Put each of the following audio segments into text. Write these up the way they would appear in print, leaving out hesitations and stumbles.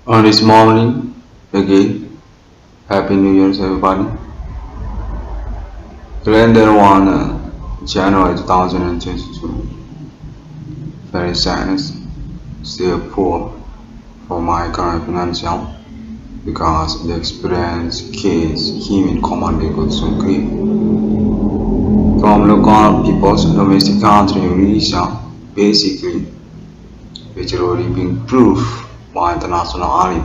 On this morning, again, Happy New Year's everybody. Calendar 1 January 2022. Very sadness, still poor for my current financial because the experience case him in command got so grief. From local people's domestic country Indonesia, basically, which already been proved by international army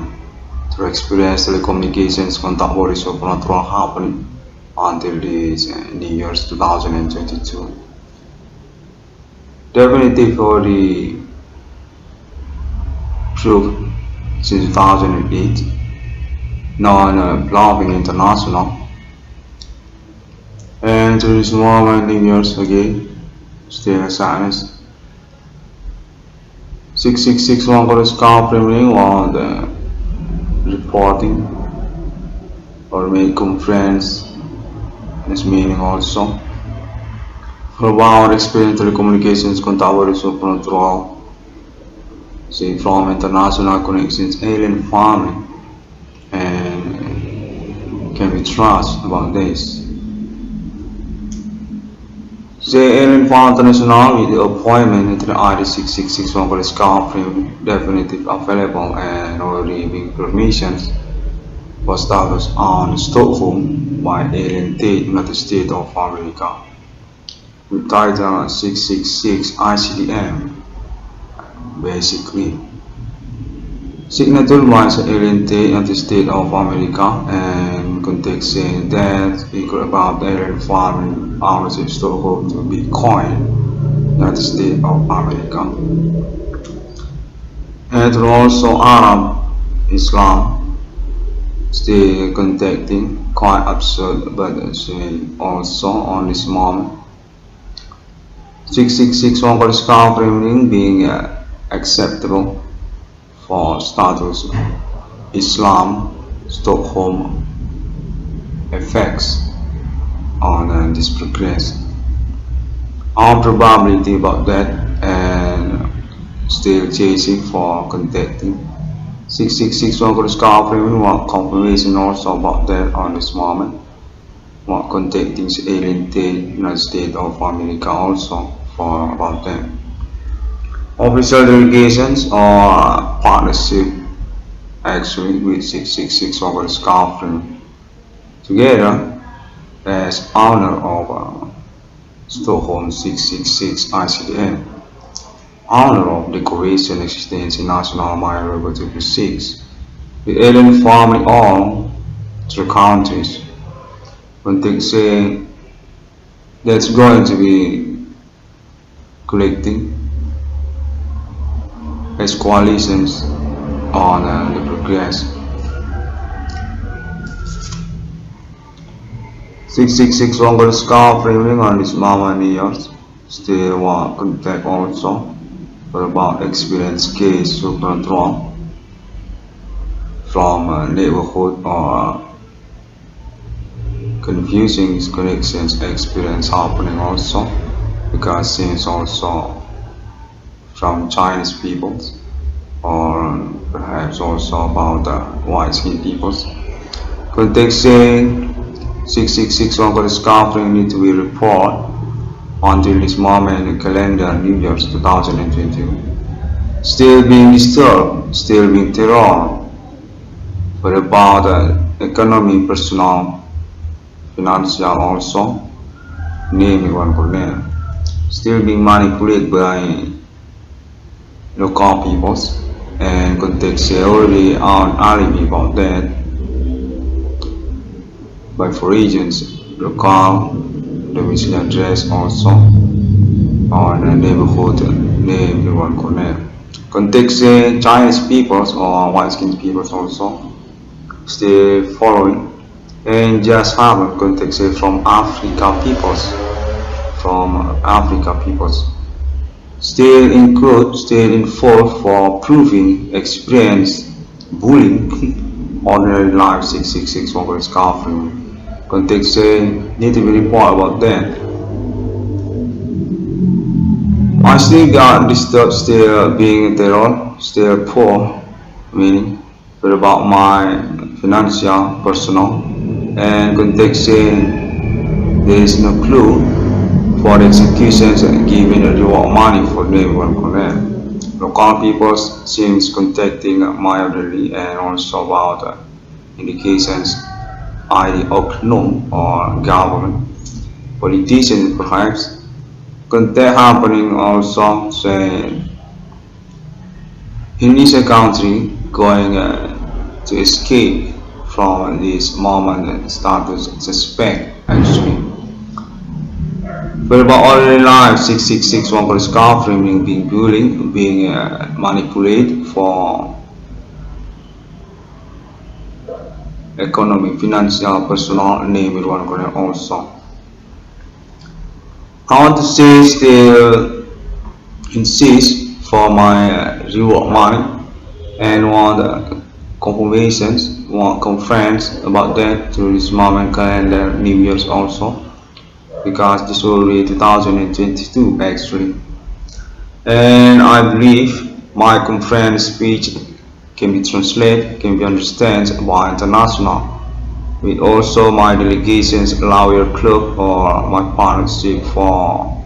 to experience telecommunications contact what is supernatural happening until this in the years 2022. Definitely for the proof since 2008, non-bluffing international, and to this moment in years again, still silence. 666 longer scout premiering on the reporting or make conference this meaning also. From our experience telecommunications contact supernatural, say from international connections, alien farming, and can we trust about this? Say alien farm international with the appointment into the ID 666 for the scout frame definitive available and already being permissions was established on Stockholm by Alien State, United States of America, with title 666 ICDM. Basically, signature by the Alien State, United States of America, and context saying that speak about alien farming hours in Stockholm to Bitcoin, United States of America, and also Arab Islam. Still contacting, quite absurd, but also on this moment. 666 1 scout framing being acceptable for status Islam Stockholm effects on this progress. Our probability about that and still chasing for contacting 666 1 scout framing want confirmation also about that on this moment. Want contacting the alien state United States of America also for about them. Official delegations or partnership actually with 666 over Scotland together as owner of Stockholm 666 ICDM, owner of Decoration Existence in National Mine River 226, the alien family owned three countries. When they say that's going to be collecting as coalitions on the progress. 666 longer scar framing on this mama years still want contact also for about experience case supernatural from neighborhood or confusing connections experience happening also because since also from Chinese peoples or perhaps also about the white skinned peoples. Context saying 666 over scarfing need to be reported until this moment in the calendar New Year's 2022. Still being disturbed, still being terror, but about the economy, personal, financial also, naming one corner. Still being manipulated by local peoples and context already on alibi about that by for regions local domicile address also on the neighborhood name in one corner. Context Chinese peoples or white skinned peoples also still following and just have context from Africa peoples still include, still involved for proving experience bullying ordinary life 666 over scarfing. Context need to be reported about that. I still got disturbed still being terror, still poor, meaning about my financial, personal, and context saying there is no clue for the executions and giving a reward money for name one connect. Local people seems contacting my elderly and also about indications either Oknum or government, politicians perhaps. Contact happening also saying in this country going to escape from this moment and start to suspect actually. But about ordinary life, 666 one for scarfing, being bullying, being manipulated for economic, financial, personal, name it one corner also. I want to say still insist for my reward money and want confirmations, want conference about that through this moment calendar, New Year's also, because this will be 2022 actually. And I believe my conference speech can be translated, can be understood by international. With also my delegations, lawyer club or my partnership for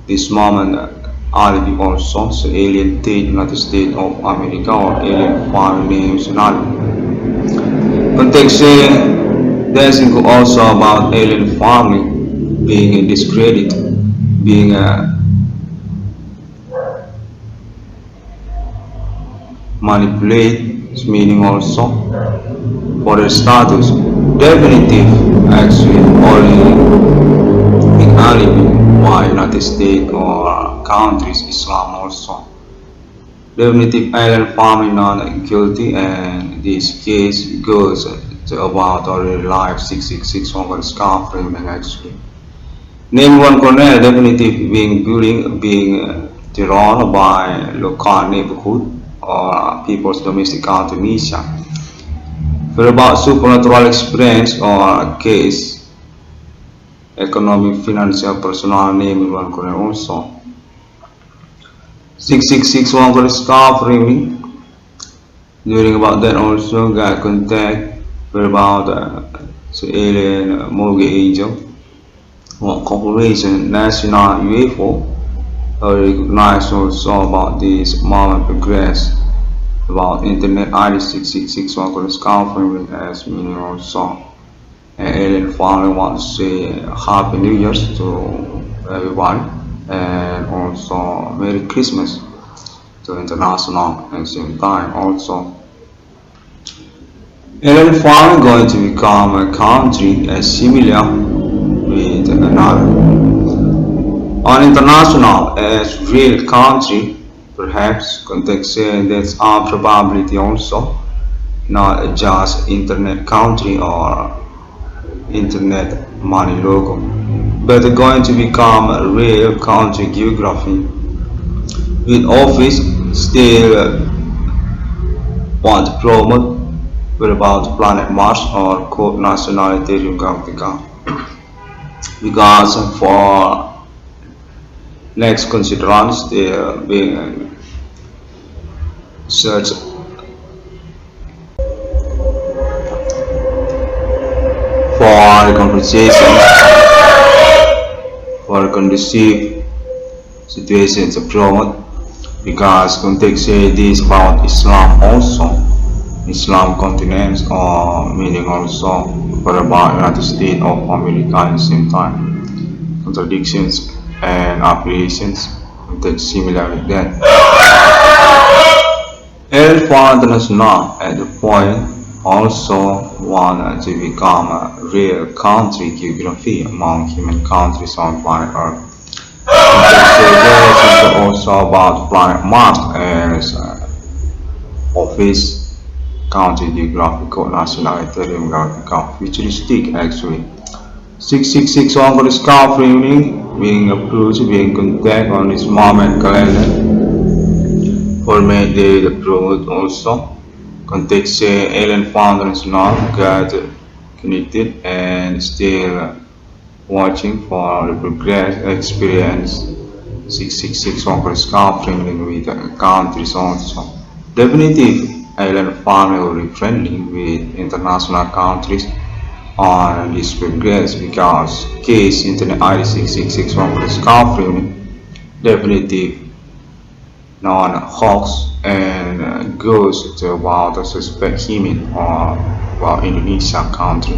this moment alibi also, so alien state, United States of America or alien foreign nationality. Context there's also about alien farming being discredited, being manipulated, meaning also for the status definitive actually only in alibi by United States or countries Islam also. Definitive alien farming not guilty and this case goes to about already life 666 over scar framing actually. Name one corner definitive being bullying being terrorized by local neighborhood or people's domestic Tunisia. For about supernatural experience or case, economic, financial, personal name one corner also. 666 one corner scar framing. During about that also got contact for about alien mortgage angel or corporation national UFO. I recognize also about this moment progress about internet ID 666 one corner scar framing as meaning also. And alien family want to say Happy New Year to everyone and also Merry Christmas to international at the same time also. Alien family going to become a country as similar with another. On international as real country perhaps context saying that's our probability also, not just internet country or internet money logo, but they're going to become a real country geography with office still want to promote with about planet Mars or code nationality Galactica because for next considerants they are being search for conversation for conducive situations to promote because context say this about Islam also, Islam continents or meaning also for about United States of America at the same time. Contradictions and applications context similar with that. El for international at the point also want to become a real country geography among human countries on planet Earth. This is also about planet Mars as office country geographical nationality Galactica futuristic actually. 666 on the scar framing being approved being contact on this moment calendar for May Day the approved also. Context say alien founders now got connected and still watching for the progress experience 666 on the scar framing with countries also. Definitive island family friendly with international countries on this progress because case Internet ID 6661 discovery definitive non-hoax and goes to about the suspect human or about Indonesia country.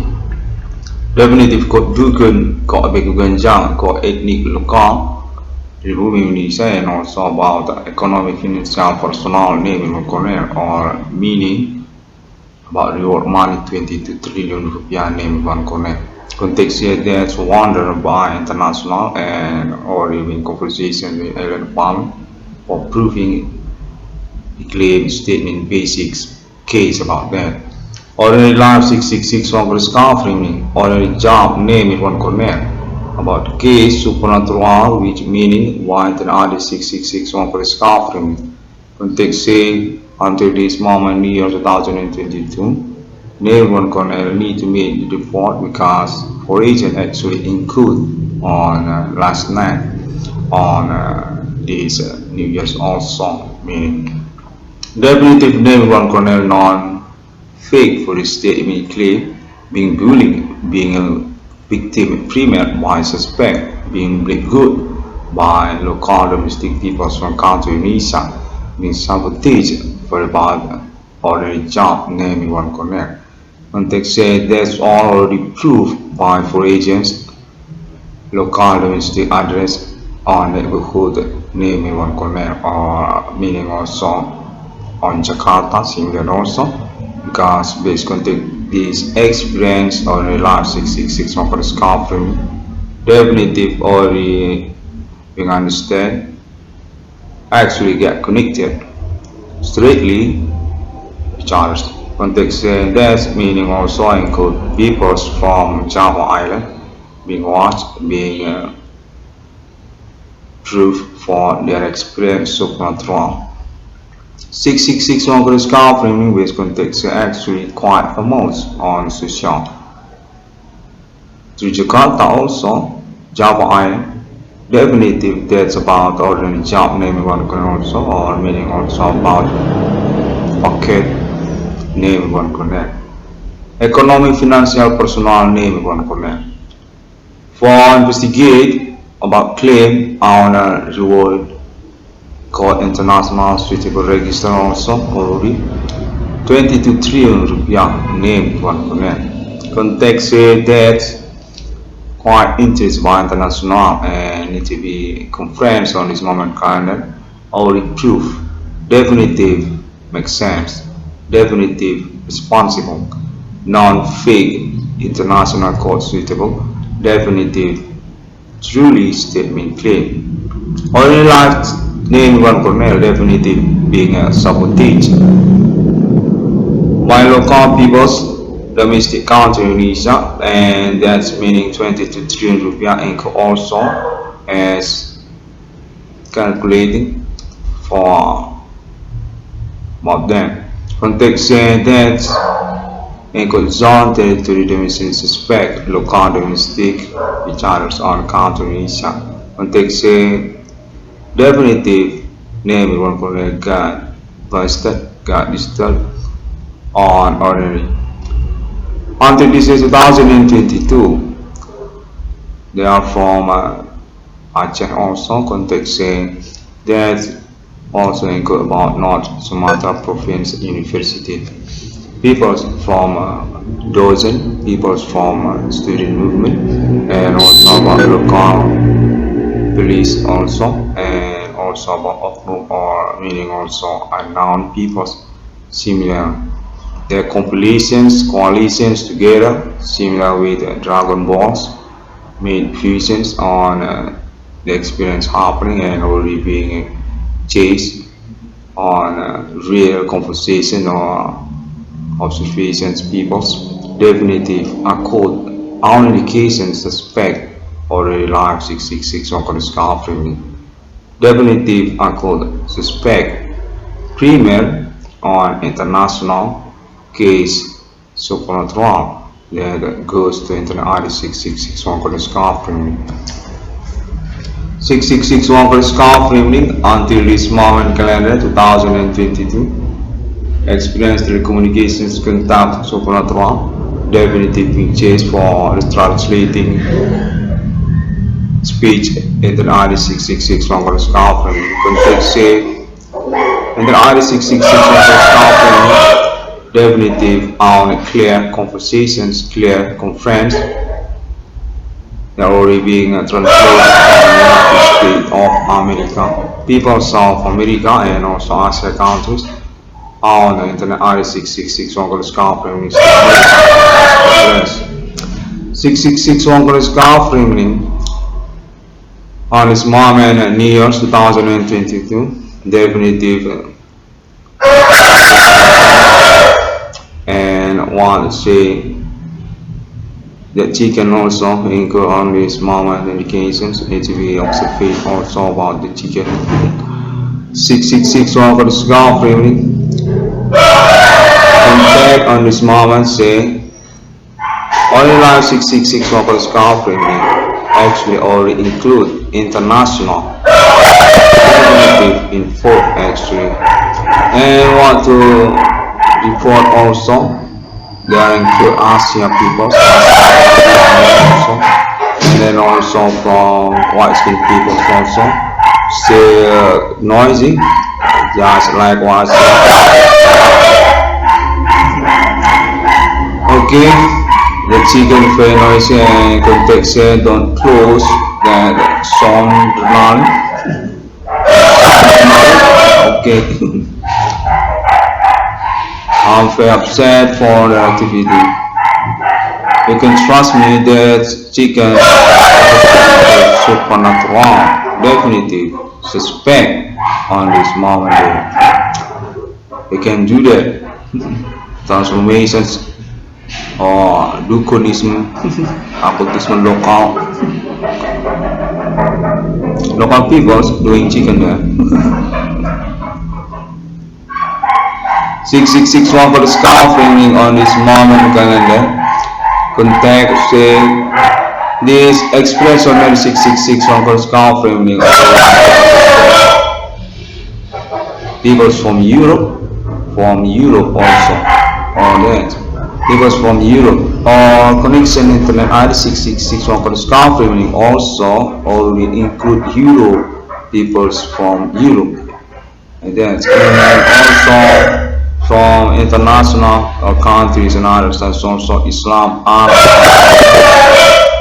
Definitif kod dukun kod beguganjang kod etnik lokal di bumi Indonesia and also about the economic financial personal name or meaning about reward money 22 trillion rupiah name one connect. Context here that's wonder by international and or even conversation with Ellen Palm for proving the claim statement basics case about that. Ordinary life 666 one discovery ordinary job name it one connect about case supernatural which meaning white and other 666 one discovery. Context say until this moment year 2022 name one connect need to make the report because for agent actually include on last night on this New Year's also meaning definitive name one connect non fake for the statement claim being bullied, being a victim premiered by suspect, being blamed good by local domestic peoples from country Indonesia, being sabotaged for about ordinary job name one connect. Context said that's already proved by for agents, local domestic address or neighborhood name one connect or meaning also on Jakarta similar also. Because based on this experience or the last 666 for discovery definitive already being understand actually get connected straightly each other. Context that's meaning also include peoples from Java Island being watched being proof for their experience supernatural. 666 one discovery in English context actually quite famous on social. To Jakarta also, Java Island, definitive that's about ordinary job name one can also or meaning also about pocket name one connect. Economic financial personal name one connect. For investigate about claim honor reward called international suitable register also already 22 trillion rupiah name one connect. Context say that quite interest by international and need to be conference on this moment calendar already proof definitive makes sense definitive responsible non-fake international code suitable definitive truly statement claim ordinary life name one cornell definitive being a sabotage by local peoples domestic country Indonesia and that's meaning 22 trillion rupiah income also as calculating for about them. Context that include zone territory domestic suspect local domestic which others on country Indonesia. Context definitive name one correct God disturbed on ordinary. Until this is 2022, they are from Aceh also. Context saying that also include about North Sumatra Province University. People from dozen, people from student movement, and also about local police also, and also about Oknum or meaning also unknown peoples similar. Their compilations, coalitions together, similar with Dragon Balls, made fusions on the experience happening and already being chased on real conversation or observations peoples. Definitive accord on indication suspect already live 666 on discovery. Definitive accord suspect premier on international case supernatural that goes to Internet ID 6661 for discovery. 6661 for discovery until this moment calendar 2022 experience telecommunications contact supernatural, definitive pictures for translating speech in the RD666 longer scarf and context say in the RD666 longer scarf and definitive on clear conversations, clear conference. They are already being translated from the United States of America, people of South America and also Asia countries on the internet RD666 longer scarf and 666 longer scarf on this moment at New Year's 2022, definitive and want to say that chicken also include on this moment indications need to be observed also about the chicken. 666 over the scarf contact on this moment say only live 666 over the scarf actually already include international info actually, and want to report also they include Asia people also, and then also from white skin people also still noisy just likewise. Okay, the chicken very noisy and context say don't close that sound run. Okay. I'm very upset for the activity. You can trust me that chicken is supernatural, definitive, suspect on this moment. You can do that. Transformations or dukonism, occultism local people doing chicken there. 666 one for the scarf ringing on this moment calendar. Contact say this expression on 666 one for the scarf ringing. People from Europe also, or that. People from Europe or connection internet ID 666 one for the scarf ringing also already include Europe, peoples from Europe. And that, and also from international countries and others, that's also Islam,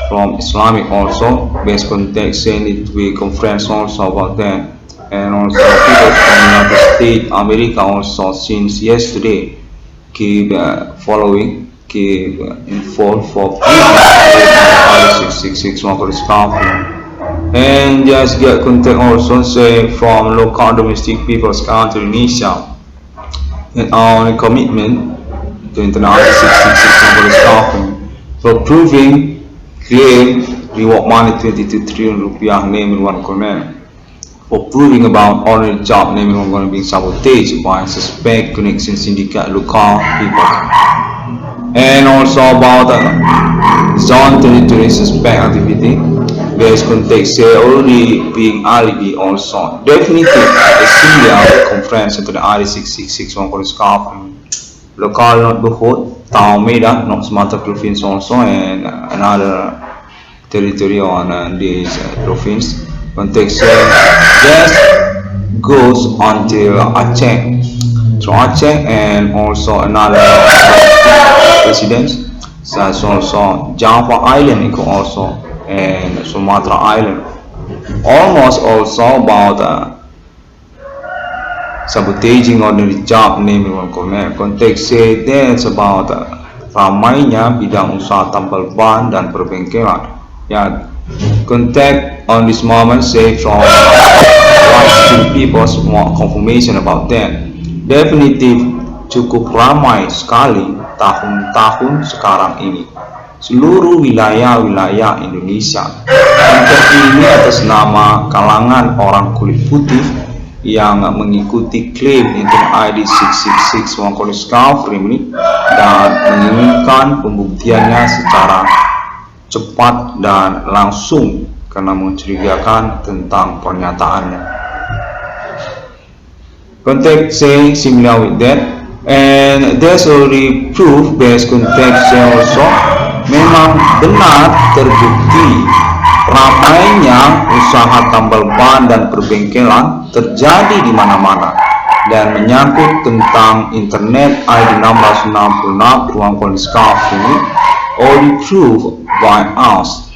from Islamic also, based context saying it we conference also about that, and also people from United States, America also since yesterday keep following, keep informed for 666 one for this conference. And just get contact also say from local domestic people's country Indonesia. And our commitment to international 666 for this company for proving claim reward money 22 trillion rupiah name in one comment for proving about ordinary job name in one going to be sabotaged by suspect connection syndicate local people, and also about zone territory suspect activity based context say already being alibi also definitive a single conference into the RD666 one for this conference local not Bohot, Town Medan, not Sumatera province also, and another territory on this province context just goes until Aceh, so Aceh and also another residents such also Java Island also and Sumatra Island, almost also about sabotaging on the job naming one comment context say that's about ramainya bidang usaha tambal ban dan perbengkelan. Yeah, contact on this moment say from white people more confirmation about that. Definitive cukup ramai sekali tahun-tahun sekarang ini seluruh wilayah-wilayah Indonesia. Kontak ini atas nama kalangan orang kulit putih yang mengikuti klaim internet ID 666 Wangkoli Scarf ini dan menginginkan pembuktiannya secara cepat dan langsung karena mencurigakan tentang pernyataannya. Contact say similar with that And there's already proof based context also. Memang benar terbukti ramainya usaha tambal ban dan perbengkelan terjadi di mana-mana dan menyangkut tentang internet ID 1666 ruang kondiscaf ini already proved by us.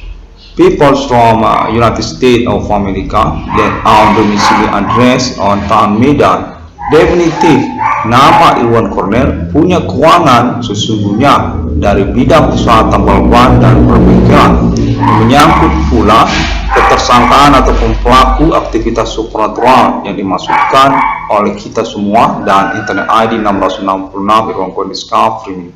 People from United States of America that are domiciliary address on Town Medan definitif nama Irwan Cornell punya keuangan sesungguhnya dari bidang usaha tambal ban dan perbengkelan. Menyangkut pula ketersangkaan ataupun pelaku aktivitas supernatural yang dimaksudkan oleh kita semua dan internet ID 1666 Irwan kondiscaf ini.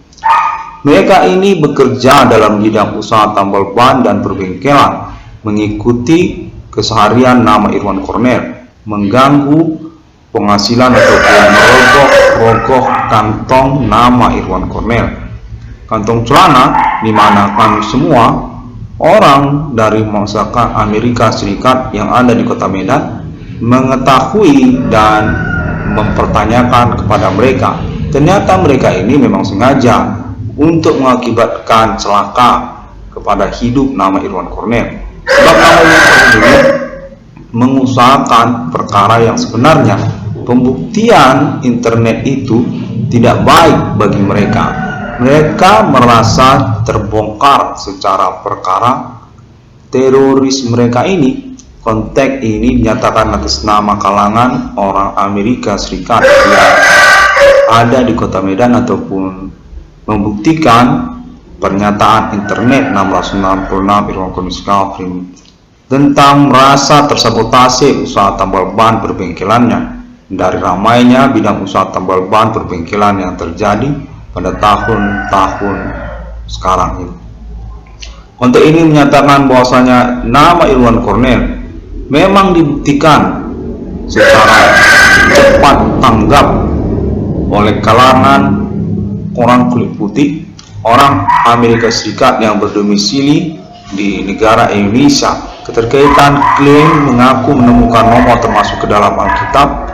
Mereka ini bekerja dalam bidang usaha tambal ban dan perbengkelan, mengikuti keseharian nama Irwan Cornell, mengganggu penghasilan ataupun merogoh kantong nama Irwan Cornell. Kantong celana di mana kami semua orang dari masyarakat Amerika Serikat yang ada di kota Medan mengetahui dan mempertanyakan kepada mereka. Ternyata mereka ini memang sengaja untuk mengakibatkan celaka kepada hidup nama Irwan Cornell. Sebab nama Irwan Cornell mengusahakan perkara yang sebenarnya. Pembuktian internet itu tidak baik bagi mereka. Mereka merasa terbongkar secara perkara teroris mereka ini. Kontak ini dinyatakan atas nama kalangan orang Amerika Serikat yang ada di kota Medan ataupun membuktikan pernyataan internet 1666 Irwan kondiscaf tentang merasa tersabotase usaha tambal ban perbengkelannya dari ramainya bidang usaha tambal ban perbengkelan yang terjadi pada tahun-tahun sekarang ini. Kontak ini menyatakan bahwasanya nama Irwan Cornell memang dibuktikan secara cepat tanggap oleh kalangan orang kulit putih, orang Amerika Serikat yang berdomisili di negara Indonesia. Keterkaitan klaim mengaku menemukan nomor termasuk ke dalam Alkitab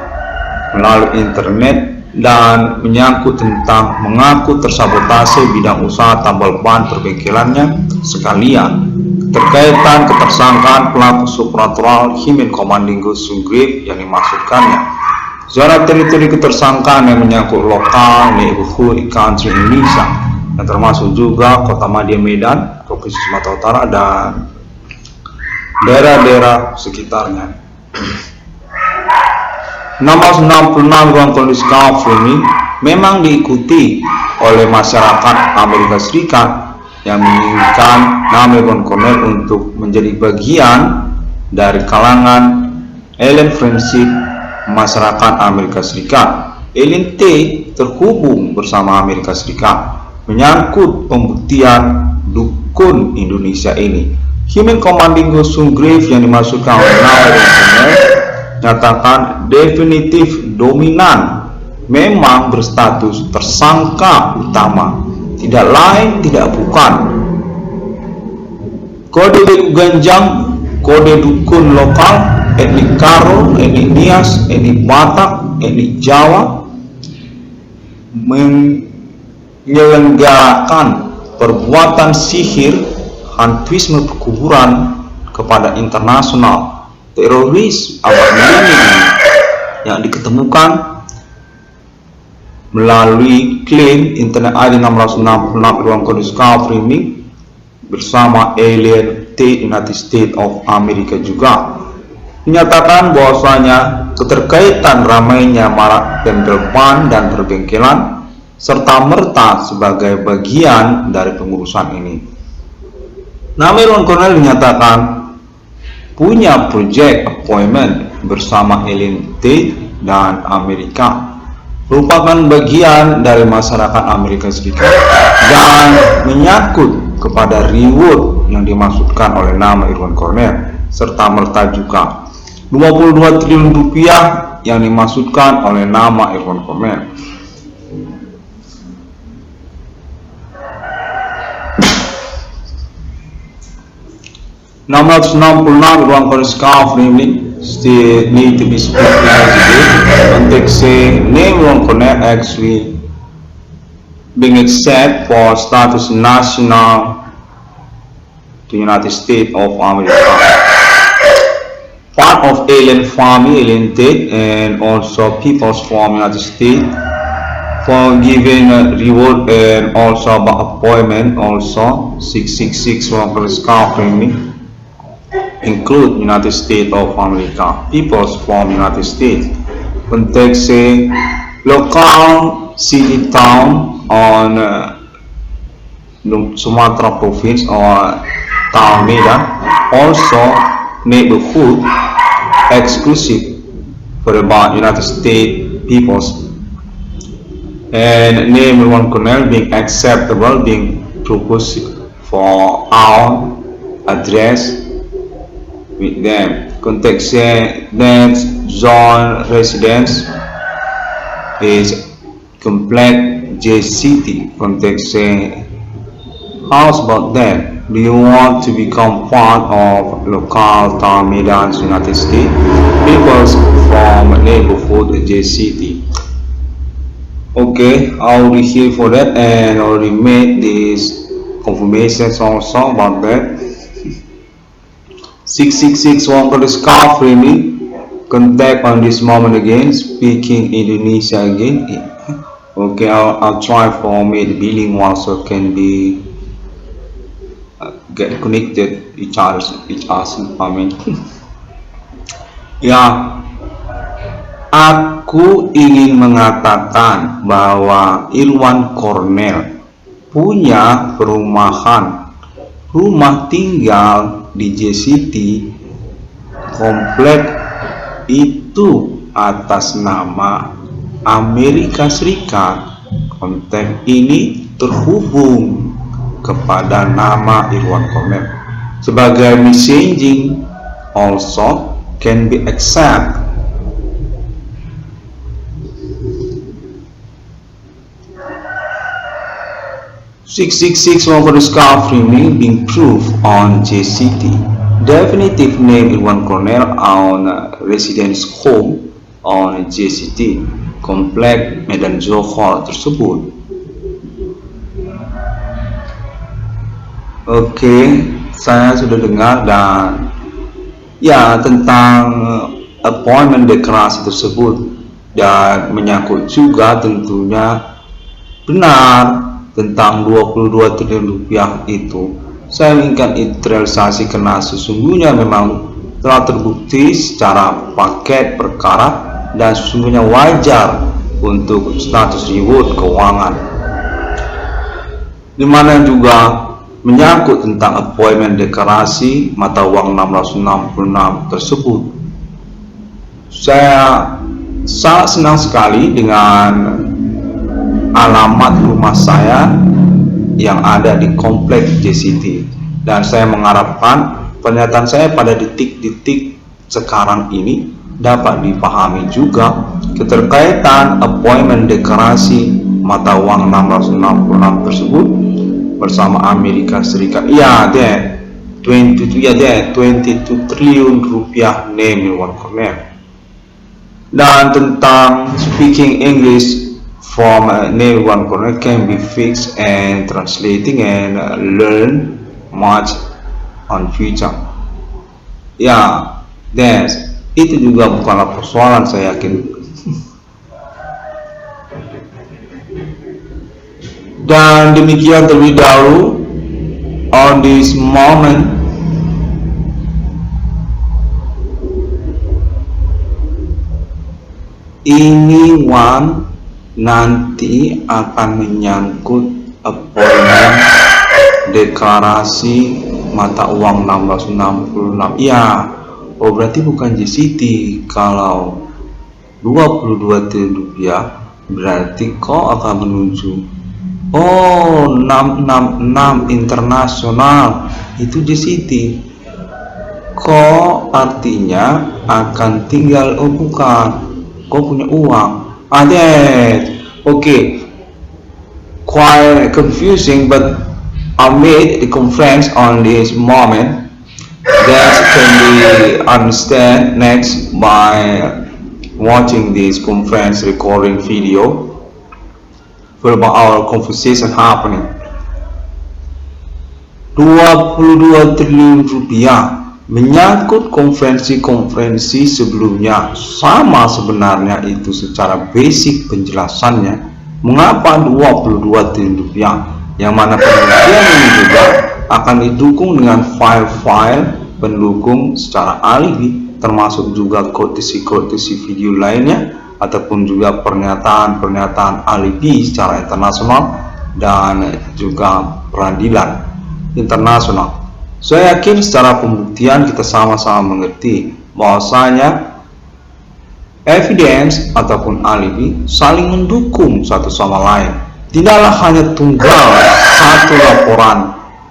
melalui internet dan menyangkut tentang mengaku tersabotase bidang usaha tambal ban perbengkelannya sekalian. Keterkaitan ketersangkaan pelaku supernatural Himen Komandingo Sungrave yang dimaksudkannya. Zona teritori ketersangkaan yang menyangkut lokal, neighborhood, country Indonesia, yang termasuk juga Kota Madia Medan, Provinsi Sumatera Utara dan daerah-daerah sekitarnya. 1666 ruang kondiscaf ini memang diikuti oleh masyarakat Amerika Serikat yang menginginkan nama Irwan Cornell untuk menjadi bagian dari kalangan alien friendship masyarakat Amerika Serikat. Alien T terhubung bersama Amerika Serikat menyangkut pembuktian dukun Indonesia ini. Himen Komandingo Sungrave yang dimaksudkan oleh nama Irwan Cornell nyatakan definitif dominan memang berstatus tersangka utama, tidak lain tidak bukan kode ganjang, kode dukun lokal, etnik Karo, etnik Nias, etnik Batak, etnik Jawa menyelenggarakan perbuatan sihir, hantuisme perkuburan kepada internasional teroris abad milenium yang diketemukan melalui klaim internet ID 1666 ruang kondiscaf ini bersama alien T United States of America juga. Menyatakan bahwasanya keterkaitan ramainya marak tambal ban dan perbengkelan serta merta sebagai bagian dari pengurusan ini. Nama Irwan Cornell dinyatakan punya project appointment bersama alien T dan Amerika, merupakan bagian dari masyarakat Amerika Serikat dan menyangkut kepada reward yang dimaksudkan oleh nama Irwan Cornell serta merta juga 22 triliun rupiah yang dimaksudkan oleh nama Irwan Cornell. Number 66 ruang kondiscaf ini still need to be spoken today. Context say name Irwan Cornell actually being accepted for status national to United States of America. Part of alien family, alien state, and also peoples from United States for giving reward and also about appointment also 666 workers company include United States of America, peoples from United States. Context say local city town on Sumatra province or town Medan, also neighborhood exclusive for about United States peoples, and name one colonel being acceptable being proposed for our address with them. Context that zone residence is complete JCT. Context how's about that? Do you want to become part of local town Medan's United States peoples from neighborhood JCT? Okay, I already here for that and already made these confirmations also about that. 666 worker discovery me contact on this moment again, speaking Indonesia again. Okay, I'll try for me the bilingual so can be get connected each other. I mean, ya, aku ingin mengatakan bahwa Irwan Cornell punya rumah tinggal di JCT komplek itu atas nama Amerika Serikat. Konteks ini terhubung kepada nama Irwan Cornell sebagai messaging also can be accept. Six over discovery being proof on JCT. Definitive name Irwan Cornell on residence home on JCT komplek Medan Johor tersebut. Oke, saya sudah dengar dan ya tentang appointment deklarasi tersebut dan menyangkut juga tentunya benar tentang 22 triliun rupiah itu. Saya inginkan itu terrealisasi karena sesungguhnya memang telah terbukti secara paket perkara dan sesungguhnya wajar untuk status reward keuangan, dimana juga menyangkut tentang appointment deklarasi mata uang 666 tersebut. Saya sangat senang sekali dengan alamat rumah saya yang ada di komplek JCT dan saya mengharapkan pernyataan saya pada detik-detik sekarang ini dapat dipahami juga keterkaitan appointment deklarasi mata uang 666 tersebut bersama Amerika Serikat. Ya, that 22 triliun rupiah name Irwan Cornell. Dan tentang speaking English from name Irwan Cornell can be fixed and translating and learn much on future. Ya, itu juga bukanlah persoalan, saya yakin. Dan demikian terlebih dahulu on this moment ini nanti akan menyangkut appointment deklarasi mata uang 1666. Ya, oh berarti bukan JCT. Kalau 22 triliun rupiah berarti kau akan menuju 666 internasional itu JCT. Kok artinya akan tinggal, oh bukan, kau punya uang. Okay, quite confusing, but I made a conference on this moment that can be understand next by watching this conference recording video. verbal our conversation happening. 22 triliun rupiah menyangkut konferensi-konferensi sebelumnya. Sama sebenarnya itu secara basic penjelasannya. Mengapa 22 triliun rupiah? Yang mana penelitian ini juga akan didukung dengan file-file pendukung secara alibi, termasuk juga quotation video lainnya, ataupun juga pernyataan-pernyataan alibi secara internasional dan juga peradilan internasional. Saya yakin secara pembuktian kita sama-sama mengerti bahwasanya evidence ataupun alibi saling mendukung satu sama lain. Tidaklah hanya tunggal satu laporan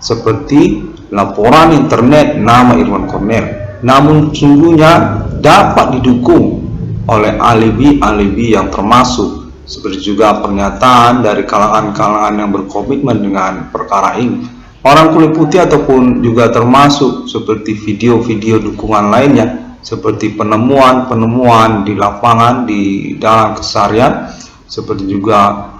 seperti laporan internet nama Irwan Cornell, namun sungguhnya dapat didukung oleh alibi-alibi yang termasuk seperti juga pernyataan dari kalangan-kalangan yang berkomitmen dengan perkara ini, orang kulit putih, ataupun juga termasuk seperti video-video dukungan lainnya seperti penemuan-penemuan di lapangan di dalam keseharian, seperti juga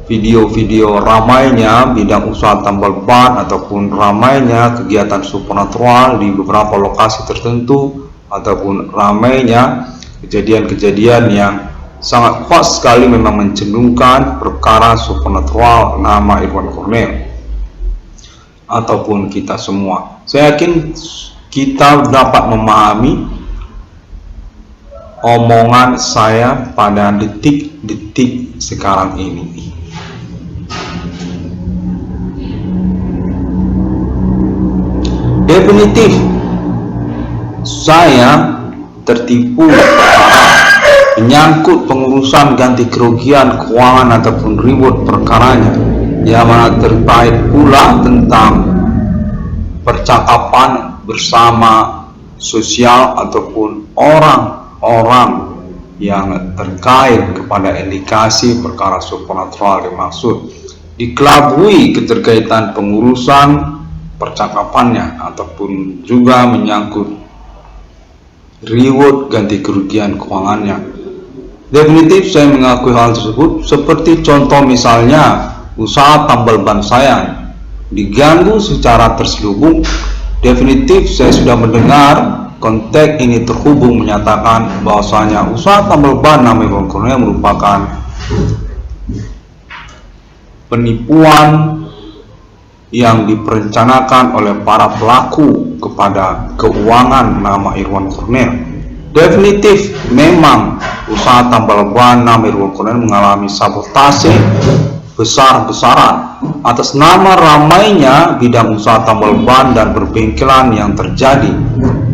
video-video ramainya bidang usaha tambal ban ataupun ramainya kegiatan supernatural di beberapa lokasi tertentu, ataupun ramainya kejadian-kejadian yang sangat kuat sekali memang mencenderungkan perkara supernatural nama Irwan Cornell ataupun kita semua. Saya yakin kita dapat memahami omongan saya pada detik-detik sekarang ini. Definitif saya tertipu menyangkut pengurusan ganti kerugian keuangan ataupun reward perkaranya, yang mana terkait pula tentang percakapan bersama sosial ataupun orang-orang yang terkait kepada indikasi perkara supernatural dimaksud, dikelabui keterkaitan pengurusan percakapannya ataupun juga menyangkut reward ganti kerugian keuangannya. Definitif saya mengakui hal tersebut, seperti contoh misalnya usaha tambal ban saya diganggu secara terselubung. Definitif saya sudah mendengar kontak ini terhubung menyatakan bahwasanya usaha tambal ban nama Irwan Cornell merupakan penipuan yang diperencanakan oleh para pelaku kepada keuangan nama Irwan Cornell. Definitif memang usaha tambal ban nama Irwan Cornell mengalami sabotase besar-besaran atas nama ramainya bidang usaha tambal ban dan berbengkelan yang terjadi,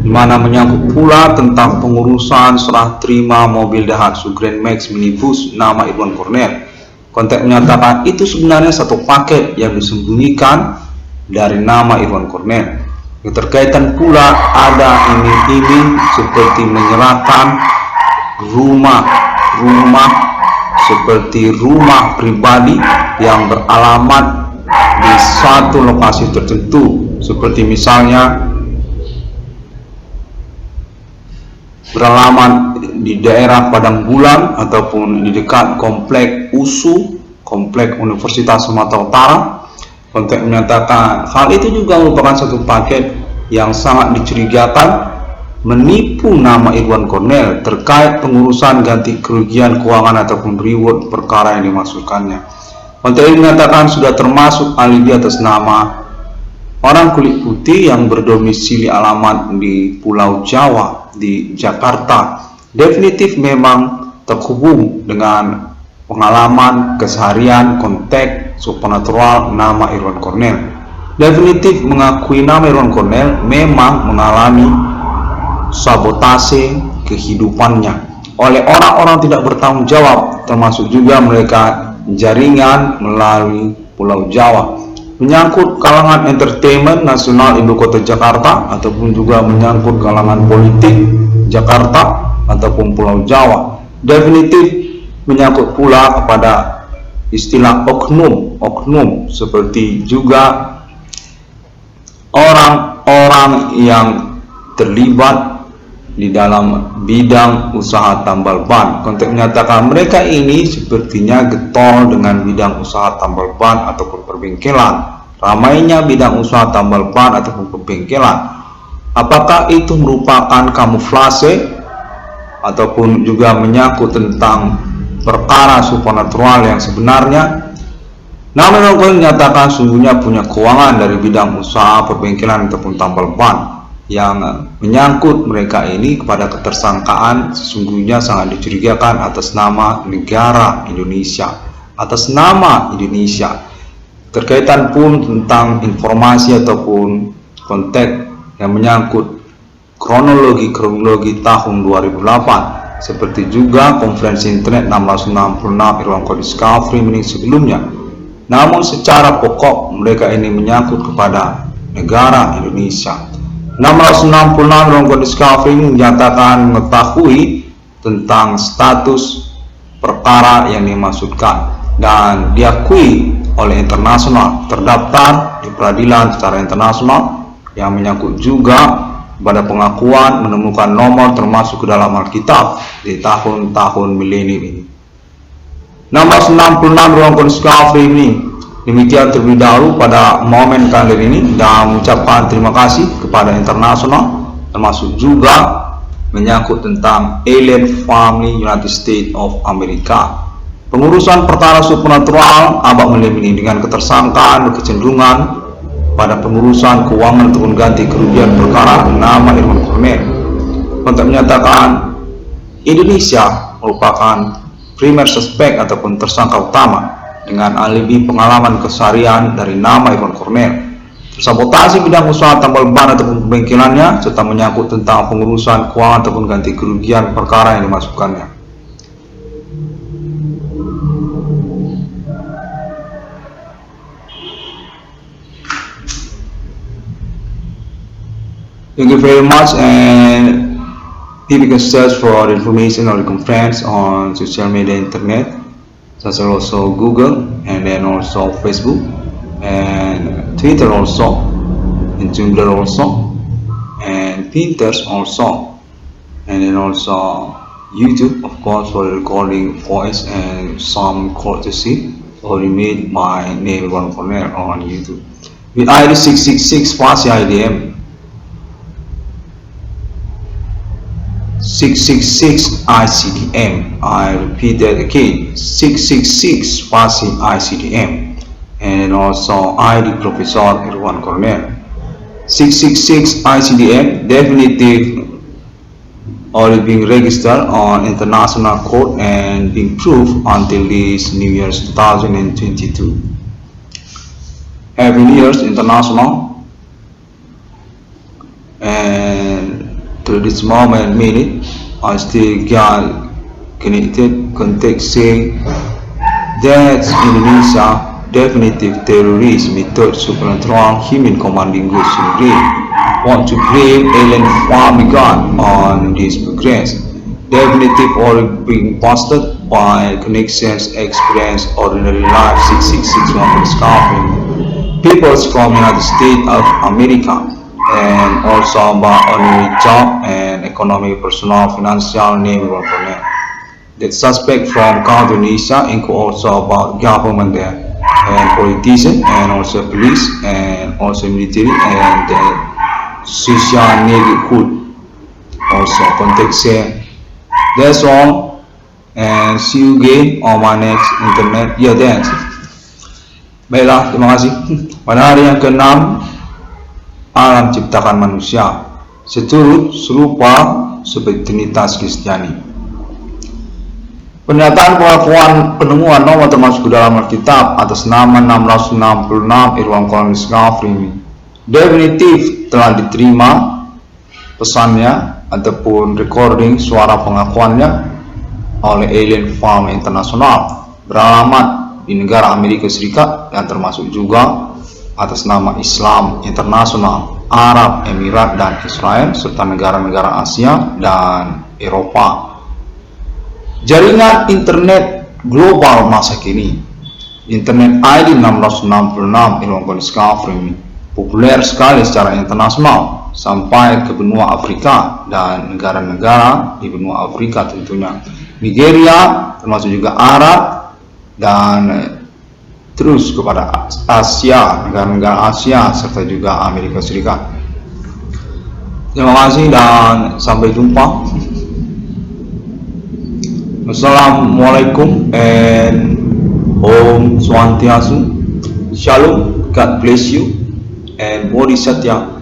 di mana menyangkut pula tentang pengurusan serah terima mobil Daihatsu Grand Max minibus nama Irwan Cornell. Kontak menyatakan itu sebenarnya satu paket yang disembunyikan dari nama Irwan Cornell. Keterkaitan pula ada iming-iming seperti menyerahkan rumah seperti rumah pribadi yang beralamat di satu lokasi tertentu, seperti misalnya beralamat di daerah Padang Bulan ataupun di dekat komplek USU, komplek Universitas Sumatera Utara. Kontak menyatakan hal itu juga merupakan satu paket yang sangat dicurigakan menipu nama Irwan Cornell terkait pengurusan ganti kerugian keuangan ataupun reward perkara yang dimaksudkannya. Kontak ini menyatakan sudah termasuk alibi atas nama orang kulit putih yang berdomisili alamat di Pulau Jawa di Jakarta. Definitif memang terhubung dengan pengalaman keseharian kontak supernatural nama Irwan Cornell. Definitif mengakui nama Irwan Cornell memang mengalami sabotase kehidupannya oleh orang-orang tidak bertanggung jawab, termasuk juga mereka jaringan melalui Pulau Jawa, menyangkut kalangan entertainment nasional ibu kota Jakarta ataupun juga menyangkut kalangan politik Jakarta ataupun Pulau Jawa. Definitif menyangkut pula kepada istilah oknum seperti juga orang-orang yang terlibat di dalam bidang usaha tambal ban. Konteks menyatakan mereka ini sepertinya getol dengan bidang usaha tambal ban ataupun perbengkelan. Ramainya bidang usaha tambal ban ataupun perbengkelan. Apakah itu merupakan kamuflase ataupun juga menyangkut tentang perkara supernatural yang sebenarnya? Namun mereka menyatakan sungguhnya punya keuangan dari bidang usaha perbengkelan ataupun tambal ban yang menyangkut mereka ini kepada ketersangkaan sesungguhnya sangat dicurigakan atas nama negara Indonesia, atas nama Indonesia. Terkaitan pun tentang informasi ataupun konteks yang menyangkut kronologi tahun 2008, seperti juga konferensi internet 1666 Irwan Code Discovery Meeting sebelumnya. Namun secara pokok mereka ini menyangkut kepada negara Indonesia. 666 Irwan Code Discovery menyatakan mengetahui tentang status perkara yang dimaksudkan dan diakui oleh internasional, terdaftar di peradilan secara internasional, yang menyangkut juga pada pengakuan menemukan nomor termasuk ke dalam Alkitab di tahun-tahun milenium ini. 666 Irwan Code Discovery ini. Demikian terlebih dahulu pada momen kali ini, dan mengucapkan terima kasih kepada internasional, termasuk juga menyangkut tentang Alien Family United States of America. Pengurusan perkara supernatural abad milenium ini dengan ketersangkaan dan kecenderungan pada pengurusan keuangan ataupun ganti kerugian perkara nama Irwan Cornell. Untuk menyatakan Indonesia merupakan primer suspek ataupun tersangka utama dengan alibi pengalaman keseharian dari nama Irwan Cornell, tersabotasi bidang usaha tambal ban ataupun pembengkelannya, serta menyangkut tentang pengurusan keuangan ataupun ganti kerugian perkara yang dimasukkannya. Thank you very much, and people can search for information or the conference on social media internet, such as also Google, and then also Facebook, and Twitter also, and Tumblr also, and Pinterest also, and then also YouTube, of course, for recording voice and some courtesy already made by name Irwan Cornell on YouTube with ID 666 Fasi IDM. 666 ICDM. I repeat that again, 666 Fasi ICDM, and also ID Professor Irwan Cornell. 666 ICDM definitive already being registered on international court and being proved until this New Year's 2022. Every year's international, and to this minute, I still got connected context saying that Indonesia definitive terrorist method supernatural human commanding groups want to blame alien family god on this progress. Definitive already being busted by connections experience ordinary life 666 discovering peoples from United States of America, and also about ordinary job and economic, personal, financial name Irwan Cornell. The suspect from country Indonesia include also about government there, and politician, and also police, and also military, and social neighborhood. Also context here. That's all, and see you again on my next internet. Yeah, thanks. Baiklah, terima kasih. Pada hari yang ke-6 alam ciptakan manusia seturut serupa seperti Trinitas Kristiani. Pernyataan pengakuan penemuan nomor termasuk ke dalam Alkitab atas nama 666 Irwan Code Discovery definitif telah diterima pesannya ataupun recording suara pengakuannya oleh Alien Farm International beralamat di negara Amerika Serikat, yang termasuk juga atas nama Islam Internasional, Arab, Emirat, dan Israel, serta negara-negara Asia dan Eropa. Jaringan internet global masa kini, internet ID 666 Irwan Code Discovery, populer sekali secara internasional, sampai ke benua Afrika dan negara-negara di benua Afrika tentunya, Nigeria, termasuk juga Arab, dan terus kepada Asia, negara-negara Asia, serta juga Amerika Serikat. Terima kasih dan sampai jumpa. Assalamualaikum and Om Swastiastu. Shalom, God bless you, and Bodhisattva